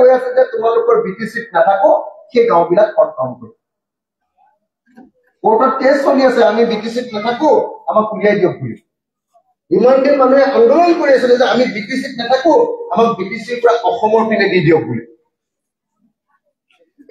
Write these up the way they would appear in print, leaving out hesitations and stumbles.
কৈ আছে যে তোমালোকৰ বিটিচিত নাথাকো সেই গাঁওবিলাক খতম কৰিব কোৰ্টত কেছ চলি আছে আমি বিটিচিত নাথাকো আমাক উলিয়াই দিয়ক বুলি ইমান দিন মানুহে আন্দোলন কৰি আছিলে যে আমি বিটিচিত নাথাকো আমাক বিটিচিৰ পৰা অসমৰ পিনে দি দিয়ক বুলি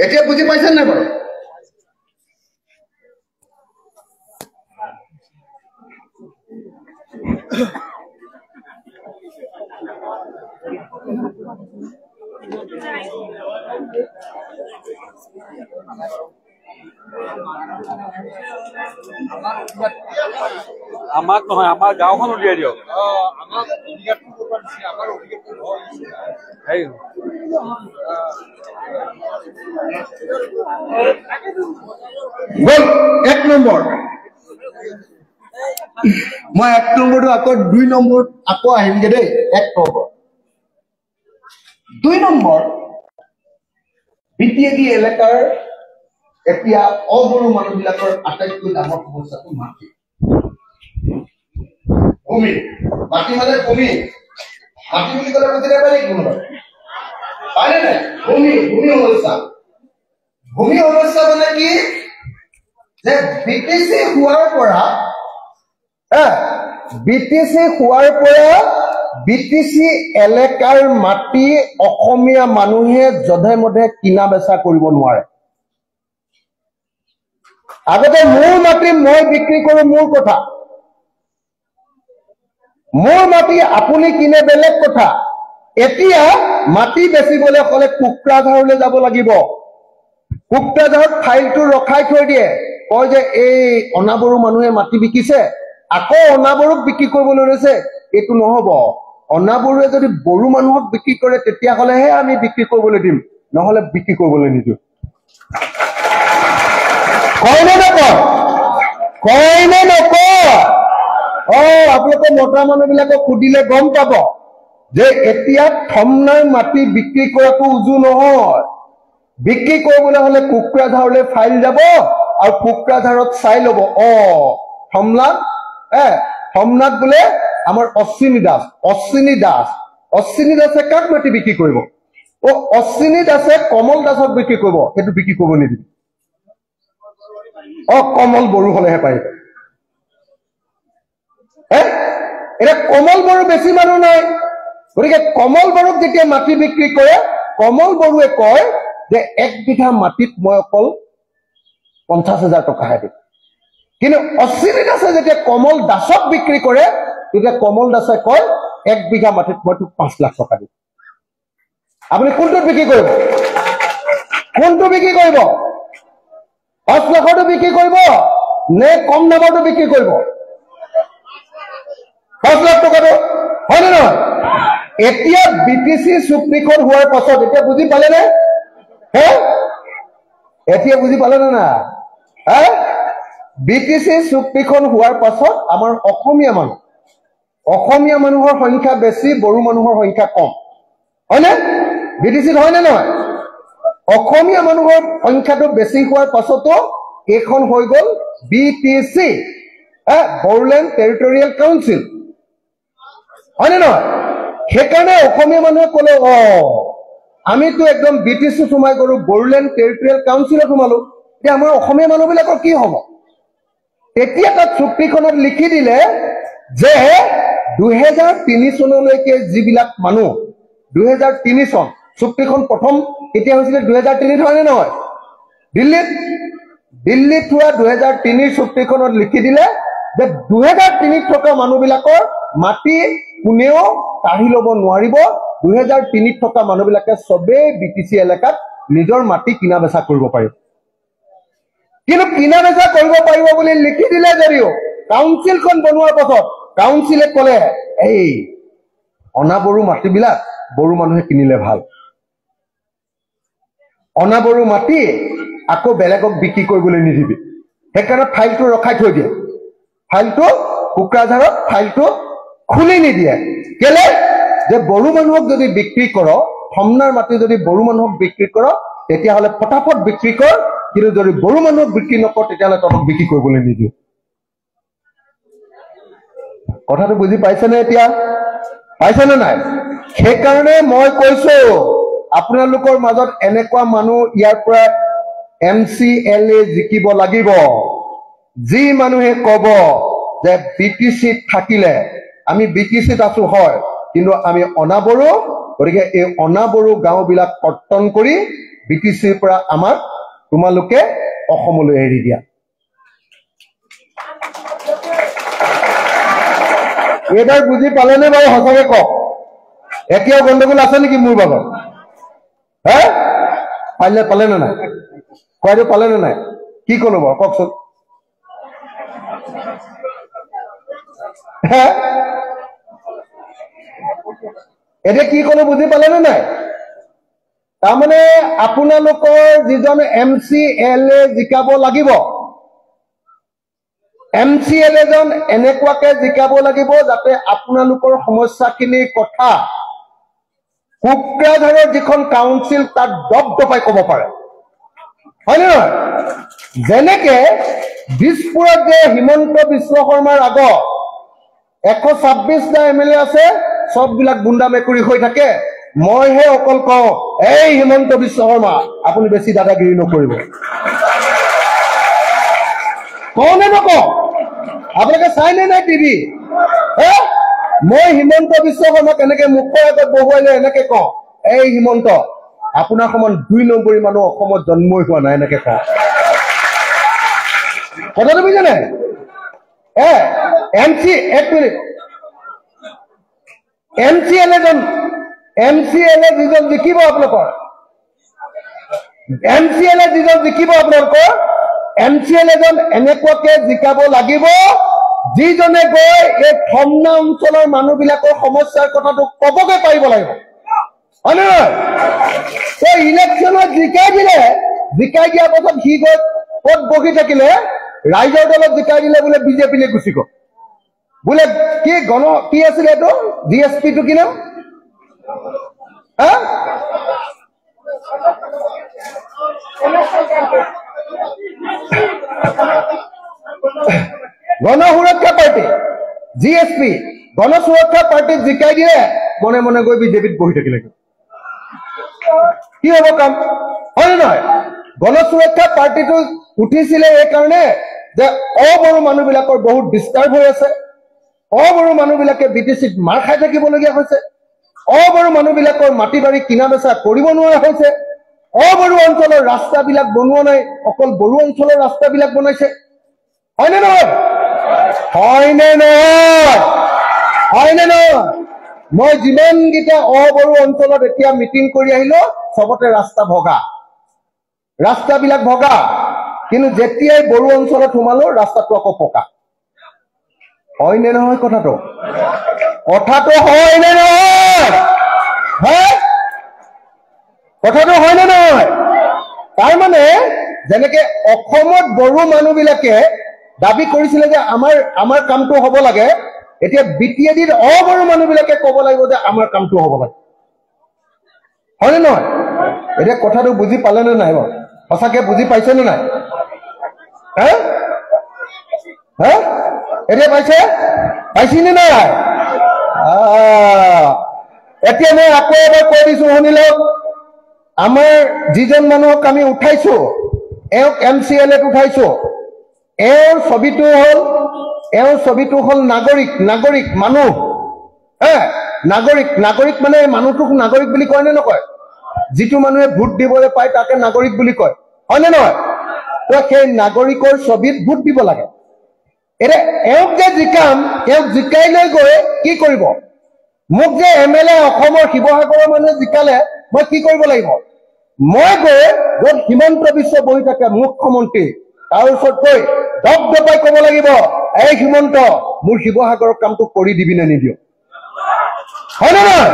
এতিয়া বুজি পাইছেন নাই বাৰু আমাক নহয় আমাৰ গাঁওখন উলিয়াই দিয়ক এক নম্বৰ মই এক নম্বৰটো আকৌ 2 নম্বৰত আকৌ আহিমগে দেই এক নম্বৰ 2 নম্বৰ বিটিএডি এলেকাৰ এতিয়া অবৰু মানুহবিলাকৰ আটাইতকৈ ডাঙৰ সমস্যাটো মাটি ভূমি মাটি মানে ভূমি মাটি বুলি ক'লে বুজি নাপায় নেকি কোনোবা পায় নে ভূমি সমস্যা মানে কি যে বিটিচি হোৱাৰ পৰা বিটিচি এলেকাৰ মাটি অসমীয়া মানুহে জধে মধে কিনা বেচা কৰিব নোৱাৰে আগতে মোৰ মাটি মই বিক্ৰী কৰো মোৰ কথা মোৰ মাটি আপুনি কিনে বেলেগ কথা এতিয়া মাটি বেচিবলৈ হলে কোকৰাঝাৰলৈ যাব লাগিব কোকৰাঝাৰত ফাইলটো ৰখাই থৈ দিয়ে কয় যে এই অনাবৰু মানুহে মাটি বিকিছে আকৌ অনাবৰুক বিক্ৰী কৰিবলৈ লৈছে এইটো নহব অনাবৰুৱে যদি বড়ো মানুহক বিক্ৰী কৰে তেতিয়া হলেহে আমি বিক্ৰী কৰিবলৈ দিম নহলে বিক্ৰী কৰিবলৈ নিদিওঁ কয়নে নকয় আপোনালোকে মতা মানুহবিলাকক সুধিলে গম পাব যে এতিয়া থমনাৰ মাটি বিক্ৰী কৰাটো উজু নহয় বিক্ৰী কৰিবলৈ হলে কোকৰাঝাৰলৈ ফাইল যাব আৰু কোকৰাঝাৰত চাই ল'ব থমনাত বোলে আমাৰ অশ্বিনী দাসে কাক মাটি বিক্ৰী কৰিব অশ্বিনী দাসে কমল দাসক বিক্ৰী কৰিব সেইটো বিক্ৰী কৰিব নিদিবি কমল বড়ো হলেহে পাৰিব এটা কমল বড়ো বেছি মানুহ নাই গতিকে কমল বড়োক যেতিয়া মাটি বিক্ৰী কৰে কমল বড়োৱে কয় যে 1 বিঘা মাটিত মই অকল 50,000 টকাহে দিম কিন্তু অশ্বিনী দাসে যেতিয়া কমল দাসক বিক্ৰী কৰে তেতিয়া কমল দাসে কয় 1 বিঘা মাটিত মই 5 লাখ টকা দিম আপুনি কোনটোত বিক্ৰী কৰিব 5 লাখটো বিক্ৰী কৰিব নে কম দামতো বিক্ৰী কৰিব 5 লাখ টকাটো হয় নে নহয় এতিয়া বিটিচি চুক্তিখন হোৱাৰ পাছত এতিয়া বুজি পালে নে না বিটিচি চুক্তিখন হোৱাৰ পাছত আমাৰ অসমীয়া মানুহৰ সংখ্যা বেছি বড়ো মানুহৰ সংখ্যা কম হয়নে বিটিচিত হয় নে নহয় অসমীয়া মানুহৰ সংখ্যাটো বেছি হোৱাৰ পাছতো এইখন হৈ গ'ল বিটিচি বড়োলেণ্ড টেৰিটৰিয়েল কাউন্সিল হয়নে নহয় সেইকাৰণে অসমীয়া মানুহে ক'লে আমিতো একদম বিটিচি সোমাই গ'লো বড়োলেণ্ড টেৰিটৰিয়েল কাউন্সিলত সোমালো এতিয়া আমাৰ অসমীয়া মানুহবিলাকৰ কি হ'ব তেতিয়া তাত চুক্তিখনত লিখি দিলে যে 2003 চনলৈকে যিবিলাক মানুহ 2003 চন চুক্তিখন প্ৰথম কেতিয়া হৈছিলে 2003 হয়নে নহয় দিল্লীত হোৱা 2003 চুক্তিখনত লিখি দিলে যে 2003 থকা মানুহবিলাকৰ মাটি কোনেও কাঢ়ি ল'ব নোৱাৰিব 2003 থকা মানুহবিলাকে সবেই বিটিচি এলেকাত নিজৰ মাটি কিনা বেচা কৰিব পাৰিব কিন্তু কিনা বেচা কৰিব পাৰিব বুলি লিখি দিলে যদিও কাউন্সিলখন বনোৱাৰ পাছত কাউন্সিলে ক'লে এই অনাবৰু মাটিবিলাক বড়ো মানুহে কিনিলে ভাল অনাবৰু মাটি আকৌ বেলেগক বিক্ৰী কৰিবলৈ নিদিবি সেইকাৰণে ফাইলটো ৰখাই থৈ দিয়ে ফাইলটো কোকৰাঝাৰত ফাইলটো খুলি নিদিয়ে কেলে যে বড়ো মানুহক যদি বিক্ৰী কৰ থমনাৰ মাটি যদি বড়ো মানুহক বিক্ৰী কৰ তেতিয়াহ'লে ফটাফট বিক্ৰী কৰ কিন্তু যদি বড়ো মানুহক বিক্ৰী নকৰ তেতিয়াহ'লে তহঁতক বিক্ৰী কৰিবলৈ নিদিওঁ কথাটো বুজি পাইছেনে এতিয়া পাইছেনে নাই সেইকাৰণে মই কৈছো আপোনালোকৰ মাজত এনেকুৱা মানুহ ইয়াৰ পৰা MCLA জিকিব লাগিব যি মানুহে কব যে BTCত থাকিলে আমি BTCত আছো হয় কিন্তু আমি অনাবৰু গতিকে এই অনাবৰু গাঁওবিলাক কৰ্তন কৰি BTCৰ পৰা আমাক তোমালোকে অসমলৈ এৰি দিয়া এইবাৰ বুজি পালেনে বাৰু সঁচাকে কওক এতিয়াও গণ্ডগোল আছে নেকি মোৰ বাবদ হে পালে নে নাই কয়টো পালে নে নাই কি কলো বাৰু কওকচোন এতিয়া কি কলো বুজি পালে নে নাই তাৰমানে আপোনালোকৰ যিজন MCLA জিকাব লাগিব MCLA জন এনেকুৱাকে জিকাব লাগিব যাতে আপোনালোকৰ সমস্যাখিনিৰ কথা কোকৰাঝাৰৰ যিখন কাউন্সিল তাত দপদপাই ক'ব পাৰে হয়নে নহয় যেনেকে দিছপুৰত যে হিমন্ত বিশ্ব শৰ্মাৰ আগত 126টা MLA আছে সববিলাক গুণ্ডা মেকুৰী হৈ থাকে মইহে অকল কওঁ এই হিমন্ত বিশ্ব শৰ্মা আপুনি বেছি দাদাগিৰি নকৰিব কওনে নকওঁ আপোনালোকে চাইনে নাই টিভি মই হিমন্ত বিশ্ব শৰ্মাক এনেকে মুখৰ আগত বহুৱাই লৈ এনেকে কওঁ এই হিমন্ত আপোনাৰ সমান 2 নম্বৰী মানুহ অসমত জন্মই হোৱা নাই এনেকে কওঁ কথাটো বুজা নাই MCLA যিজন জিকিব আপোনালোকৰ MCLA জন এনেকুৱাকে জিকাব লাগিব যিজনে গৈ এই থমনা অঞ্চলৰ মানুহবিলাকৰ সমস্যাৰ কথাটো কবগে পাৰিব লাগিব হয়নে নহয় ইলেকশ্যনত জিকাই দিয়াৰ পাছত সি গৈ ক'ত বহি থাকিলে ৰাইজৰ দলত জিকাই দিলে বোলে বিজেপিলে গুচি গ'ল বোলে কি আছিলে এইটো DSP-টো কি নাম গণসুৰক্ষা পাৰ্টি GSP গণসুৰক্ষা পাৰ্টিক জিকাই দিয়ে মনে মনে গৈ বিজেপিত বহি থাকিলে কি হ'ব কাম হয় নহয় গণসুৰক্ষা পাৰ্টিটো উঠিছিলে এই কাৰণে যে অবড়ো মানুহবিলাকৰ বহুত ডিস্টাৰ্ব হৈ আছে অবড়ো মানুহবিলাকে BTCত মাৰ খাই থাকিবলগীয়া হৈছে অবড়ো মানুহবিলাকৰ মাটি বাৰী কিনা বেচা কৰিব নোৱাৰা হৈছে অবড়ো অঞ্চলৰ ৰাস্তাবিলাক বনোৱা নাই অকল বড়ো অঞ্চলৰ ৰাস্তাবিলাক বনাইছে হয়নে নহয় মই যিমানকেইটা অবড়ো অঞ্চলত এতিয়া মিটিং কৰি আহিলো সবতে ৰাস্তাবিলাক ভগা কিন্তু যেতিয়াই বড়ো অঞ্চলত সোমালো ৰাস্তাটো আকৌ পকা হয়নে নহয় কথাটো হয়নে নহয় কথাটো হয়নে নহয় তাৰমানে যেনেকে অসমত বড়ো মানুহবিলাকে দাবী কৰিছিলে যে আমাৰ কামটো হ'ব লাগে এতিয়া BTADৰ অবড়ো মানুহবিলাকে ক'ব লাগিব যে আমাৰ কামটো হ'ব লাগে হয়নে নহয় এতিয়া কথাটো বুজি পালে নে নাই বাৰু সঁচাকে বুজি পাইছে নে নাই এতিয়া পাইছিনে নাই এতিয়া মই আকৌ এবাৰ কৈ দিছো শুনি লওক আমাৰ যিজন মানুহক আমি উঠাইছো এওঁক MCLAত উঠাইছো এওঁৰ ছবিটো হ'ল নাগৰিক মানুহ নাগৰিক মানে মানুহটোক নাগৰিক বুলি কয় নে নকয় যিটো মানুহে ভোট দিবলৈ পায় তাকে নাগৰিক বুলি কয় হয়নে নহয় তো সেই নাগৰিকৰ ছবিত ভোট দিব লাগে এতিয়া এওঁক যে এওঁক জিকাই লৈ গৈ কি কৰিব মোক যে MLA অসমৰ শিৱসাগৰৰ মানুহে জিকালে মই কি কৰিব লাগিব মই গৈ য'ত হিমন্ত বিশ্ব বহি থাকে মুখ্যমন্ত্ৰী তাৰ ওচৰত গৈ দপদপাই ক'ব লাগিব এই হিমন্ত মোৰ শিৱসাগৰৰ কামটো কৰি দিবি নে নিদিয় হয়নে নহয়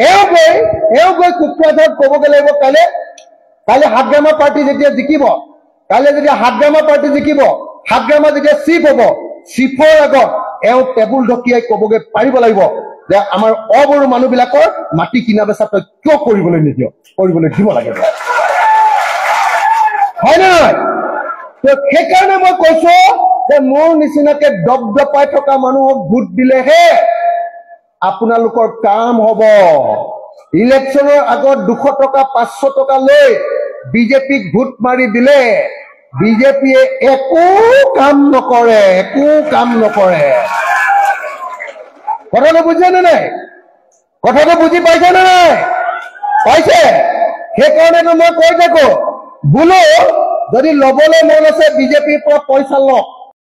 এওঁ গৈ কোকৰাঝাৰত ক'বগে লাগিব কাইলৈ হাতগ্ৰামা পাৰ্টি যেতিয়া জিকিব হাতগ্ৰামা যেতিয়া চিফ হ'ব চিফৰ আগত এওঁ টেবুল ঢকিয়াই ক'বগে পাৰিব লাগিব যে আমাৰ অবড়ো মানুহবিলাকৰ মাটি কিনা বেচা তই কিয় কৰিবলৈ নিদিয় কৰিবলৈ দিব লাগে হয় নহয় সেইকাৰণে মই কৈছো যে মোৰ নিচিনাকে দপদপাই থকা মানুহক ভোট দিলেহে আপোনালোকৰ কাম হ'ব ইলেকশ্যনৰ আগত 200 টকা 500 টকা লৈ বিজেপিক ভোট মাৰি দিলে বিজেপিয়ে একো কাম নকৰে কথাটো বুজিছেনে নাই কথাটো বুজি পাইছেনে নাই পাইছে সেইকাৰণেতো মই কৈ থাকো বোলো যদি ল'বলৈ মন আছে বিজেপিৰ পৰা পইচা লওক